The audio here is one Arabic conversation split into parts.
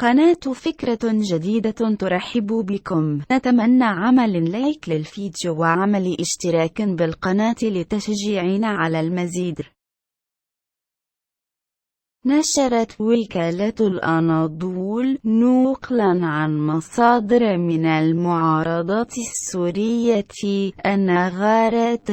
قناة فكرة جديدة ترحب بكم. نتمنى عمل لايك للفيديو وعمل اشتراك بالقناة لتشجيعنا على المزيد. نشرت وكالة الأناضول نقلاً عن مصادر من المعارضة السورية أن غارات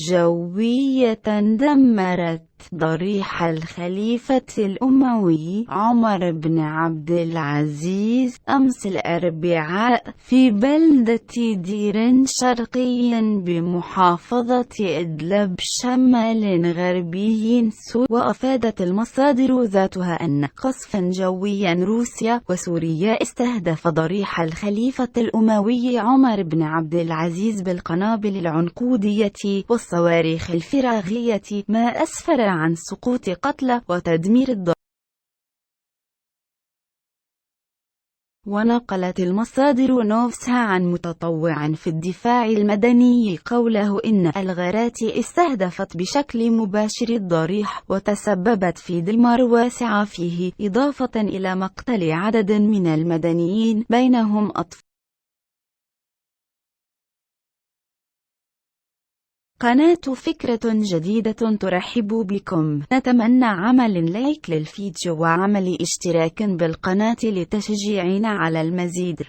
جوية دمرت ضريح الخليفة الأموي عمر بن عبد العزيز أمس الأربعاء في بلدة دير شرقي بمحافظة إدلب شمال غربي سوريا. وأفادت المصادر ذاتها أن قصفا جويا روسيا وسوريا استهدف ضريح الخليفة الأموي عمر بن عبد العزيز بالقنابل العنقودية والصواريخ الفراغية، ما أسفر عن سقوط قتلى وتدمير الضريح. ونقلت المصادر نوفسها عن متطوع في الدفاع المدني قوله إن الغارات استهدفت بشكل مباشر الضريح وتسببت في دمار واسع فيه، إضافة إلى مقتل عدد من المدنيين بينهم أطفال. قناة فكرة جديدة ترحب بكم. نتمنى عمل لايك للفيديو وعمل اشتراك بالقناة لتشجيعنا على المزيد.